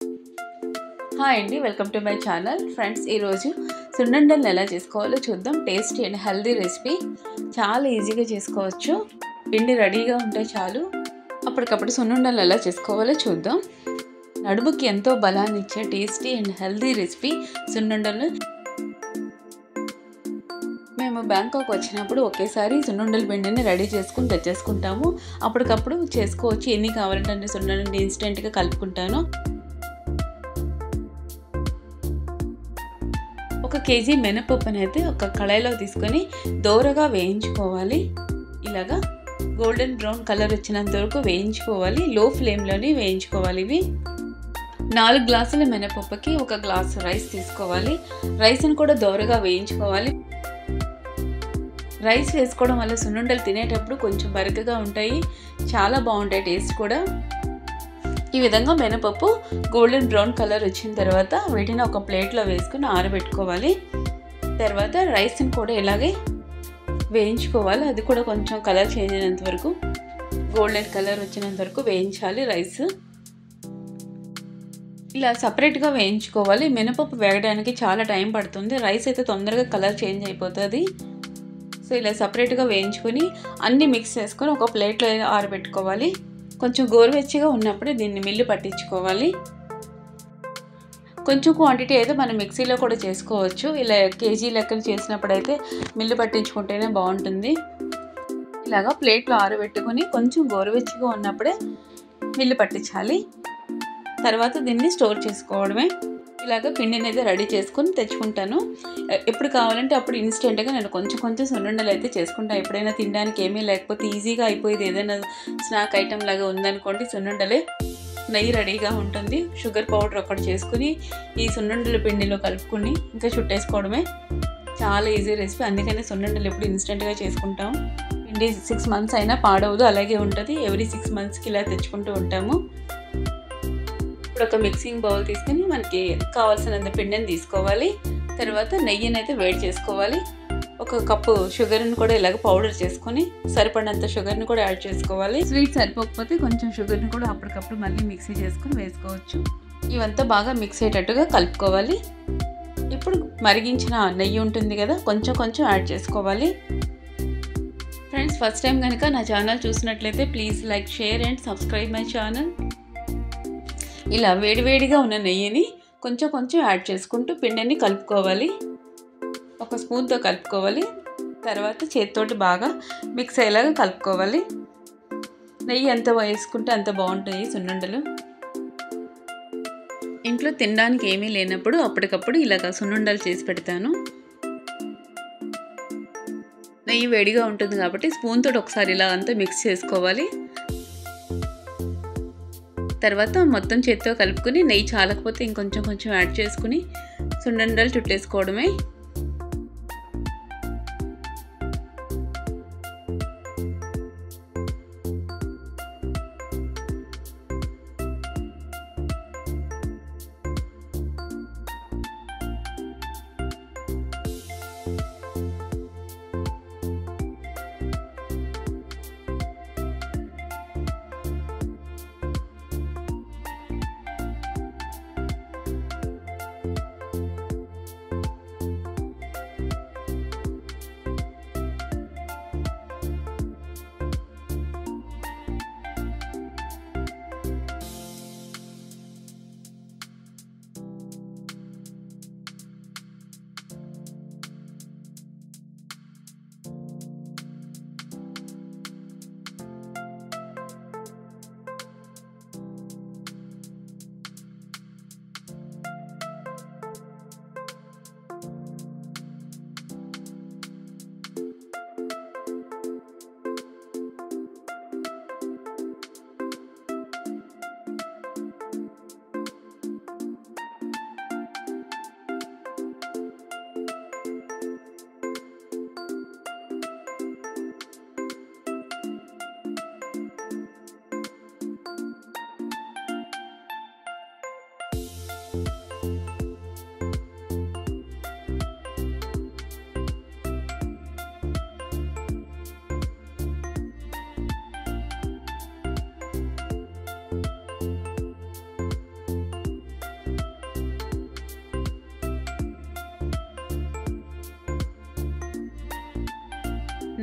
Hi అండి, welcome to my channel. Friends, ఈరోజు సున్నుండలను ఎలా చేసుకోవాలో చూద్దాం. టేస్టీ అండ్ హెల్దీ రెసిపీ, చాలా ఈజీగా చేసుకోవచ్చు. పిండి రెడీగా ఉంటే చాలు. అప్పటికప్పుడు సున్నుండలు ఎలా చేసుకోవాలో చూద్దాం. నడుముకి ఎంతో బలాన్ని ఇచ్చే టేస్టీ అండ్ హెల్దీ రెసిపీ సున్నుండలు. మేము బ్యాంకాక్ వచ్చినప్పుడు ఒకేసారి సున్నుండల పిండిని రెడీ చేసుకుని తెచ్చేసుకుంటాము. అప్పటికప్పుడు చేసుకోవచ్చు. ఎన్ని కావాలంటే అన్ని సున్నుండలు ఇన్స్టెంట్గా కలుపుకుంటాను. 1 కేజీ మినపప్పుని అయితే ఒక కళాయిలో తీసుకొని దోరగా వేయించుకోవాలి. ఇలాగా గోల్డెన్ బ్రౌన్ కలర్ వచ్చినంత వరకు వేయించుకోవాలి. లో ఫ్లేమ్లోనే వేయించుకోవాలి. ఇవి 4 గ్లాసుల మినపప్పుకి 1 గ్లాసు రైస్ తీసుకోవాలి. రైస్ని కూడా దోరగా వేయించుకోవాలి. రైస్ వేసుకోవడం వల్ల సున్నుండలు తినేటప్పుడు కొంచెం బరకగా ఉంటాయి, చాలా బాగుంటాయి టేస్ట్ కూడా. ఈ విధంగా మినపప్పు గోల్డెన్ బ్రౌన్ కలర్ వచ్చిన తర్వాత వీటిని ఒక ప్లేట్లో వేసుకుని ఆరబెట్టుకోవాలి. తర్వాత రైస్ని కూడా ఇలాగే వేయించుకోవాలి. అది కూడా కొంచెం కలర్ చేంజ్ అయినంత వరకు, గోల్డెన్ కలర్ వచ్చినంత వరకు వేయించాలి రైస్. ఇలా సపరేట్గా వేయించుకోవాలి. మినపప్పు వేగడానికి చాలా టైం పడుతుంది. రైస్ అయితే తొందరగా కలర్ చేంజ్ అయిపోతుంది. సో ఇలా సపరేట్గా వేయించుకొని అన్నీ మిక్స్ చేసుకొని ఒక ప్లేట్లో ఆరబెట్టుకోవాలి. కొంచెం గోరువెచ్చగా ఉన్నప్పుడే దీన్ని మిల్లు పట్టించుకోవాలి. కొంచెం క్వాంటిటీ అయితే మనం మిక్సీలో కూడా చేసుకోవచ్చు. ఇలా కేజీ లెక్కన చేసినప్పుడైతే మిల్లు పట్టించుకుంటేనే బాగుంటుంది. ఇలాగా ప్లేట్లో ఆరబెట్టుకొని కొంచెం గోరువెచ్చగా ఉన్నప్పుడే మిల్లు పట్టించాలి. తర్వాత దీన్ని స్టోర్ చేసుకోవడమే. ఇలాగ పిండిని అయితే రెడీ చేసుకొని తెచ్చుకుంటాను. ఎప్పుడు కావాలంటే అప్పుడు ఇన్స్టెంట్గా నేను కొంచెం సున్నుండలు అయితే చేసుకుంటాను. ఎప్పుడైనా తినడానికి ఏమీ లేకపోతే ఈజీగా అయిపోయేది ఏదైనా స్నాక్ ఐటెం లాగా ఉందనుకోండి, సున్నుండలే. నెయ్యి రెడీగా ఉంటుంది. షుగర్ పౌడర్ ఒకటి చేసుకుని ఈ సున్నుండల పిండిలో కలుపుకొని ఇంకా చుట్టేసుకోవడమే. చాలా ఈజీ రెసిపీ. అందుకనే సున్నుండలు ఎప్పుడు ఇన్స్టెంట్గా చేసుకుంటాం. పిండి 6 మంత్స్ అయినా పాడవదు, అలాగే ఉంటుంది. ఎవ్రీ 6 మంత్స్కి ఇలా తెచ్చుకుంటూ ఉంటాము. ఇప్పుడు ఒక మిక్సింగ్ బౌల్ తీసుకుని మనకి కావాల్సినంత పిండిని తీసుకోవాలి. తర్వాత నెయ్యిని అయితే వేడి చేసుకోవాలి. 1 కప్పు షుగర్ని కూడా ఇలాగ పౌడర్ చేసుకొని సరిపడినంత షుగర్ని కూడా యాడ్ చేసుకోవాలి. స్వీట్ సరిపోకపోతే కొంచెం షుగర్ని కూడా అప్పటికప్పుడు మళ్ళీ మిక్సీ చేసుకుని వేసుకోవచ్చు. ఇవంతా బాగా మిక్స్ అయ్యేటట్టుగా కలుపుకోవాలి. ఇప్పుడు మరిగించిన నెయ్యి ఉంటుంది కదా, కొంచెం యాడ్ చేసుకోవాలి. ఫ్రెండ్స్, ఫస్ట్ టైం కనుక నా ఛానల్ చూసినట్లయితే please like, share and subscribe my channel. ఇలా వేడివేడిగా ఉన్న నెయ్యిని కొంచెం యాడ్ చేసుకుంటూ పిండిని కలుపుకోవాలి. 1 స్పూన్తో కలుపుకోవాలి. తర్వాత చేతితోటి బాగా మిక్స్ అయ్యేలాగా కలుపుకోవాలి. నెయ్యి ఎంత వేసుకుంటే అంత బాగుంటాయి సున్నుండలు. ఇంట్లో తినడానికి ఏమీ లేనప్పుడు అప్పటికప్పుడు ఇలాగ సున్నుండలు చేసి పెడతాను. నెయ్యి వేడిగా ఉంటుంది కాబట్టి స్పూన్ తోటి ఒకసారి ఇలా అంతా మిక్స్ చేసుకోవాలి. తర్వాత మొత్తం చేత్తో కలుపుకొని నెయ్యి చాలకపోతే ఇంకొంచెం యాడ్ చేసుకుని సున్నుండలు చుట్టేసుకోవడమే.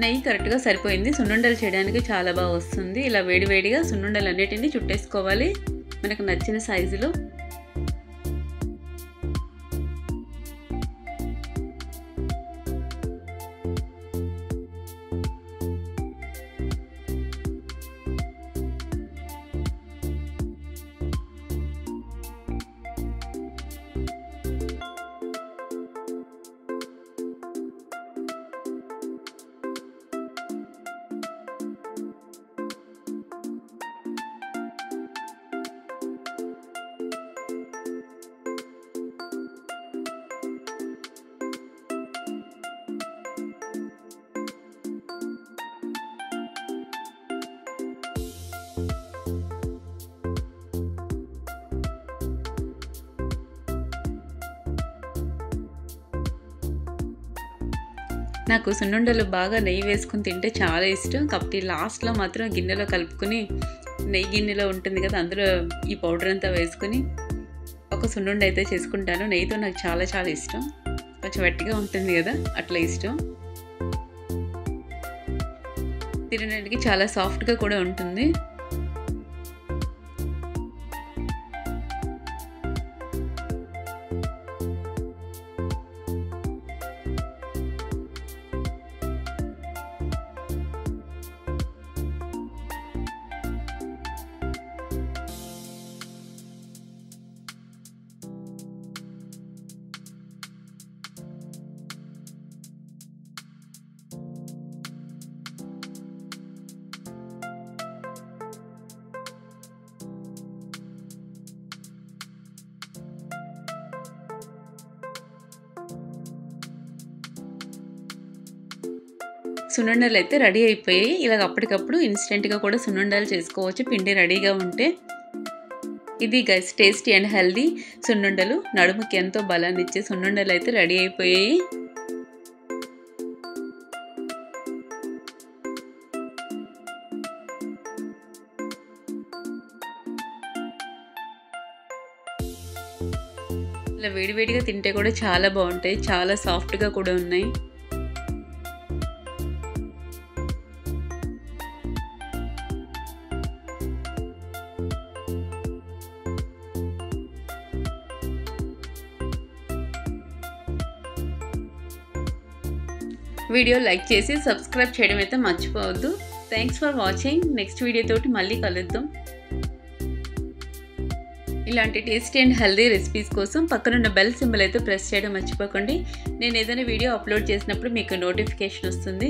నెయ్యి కరెక్ట్గా సరిపోయింది. సున్నుండలు చేయడానికి చాలా బాగా వస్తుంది. ఇలా వేడివేడిగా సున్నుండలు అన్నిటిని చుట్టేసుకోవాలి మనకు నచ్చిన సైజులో. నాకు సున్నుండలు బాగా నెయ్యి వేసుకుని తింటే చాలా ఇష్టం. కాబట్టి లాస్ట్లో మాత్రం గిన్నెలో కలుపుకొని, నెయ్యి గిన్నెలో ఉంటుంది కదా, అందులో ఈ పౌడర్ అంతా వేసుకుని ఒక సున్నుండ అయితే చేసుకుంటాను. నెయ్యితో నాకు చాలా చాలా ఇష్టం. కొంచెం గట్టిగా ఉంటుంది కదా, అట్లా ఇష్టం. తినడానికి చాలా సాఫ్ట్గా కూడా ఉంటుంది. సున్నుండలు అయితే రెడీ అయిపోయాయి. ఇలాగ అప్పటికప్పుడు ఇన్స్టెంట్గా కూడా సున్నుండలు చేసుకోవచ్చు పిండి రెడీగా ఉంటే. ఇది గైస్ టేస్టీ అండ్ హెల్దీ సున్నుండలు. నడుముకి ఎంతో బలాన్ని ఇచ్చే సున్నుండలు అయితే రెడీ అయిపోయాయి. ఇలా వేడివేడిగా తింటే కూడా చాలా బాగుంటాయి. చాలా సాఫ్ట్గా కూడా ఉన్నాయి. వీడియో లైక్ చేసి సబ్స్క్రైబ్ చేయడం అయితే మర్చిపోవద్దు. Thanks for watching. Next video తోటి మళ్ళీ కలుద్దాం. ఇలాంటి టేస్టీ అండ్ హెల్దీ రెసిపీస్ కోసం పక్కనున్న బెల్ సింబల్ అయితే ప్రెస్ చేయడం మర్చిపోకండి. నేను ఏదైనా వీడియో అప్లోడ్ చేసినప్పుడు మీకు నోటిఫికేషన్ వస్తుంది.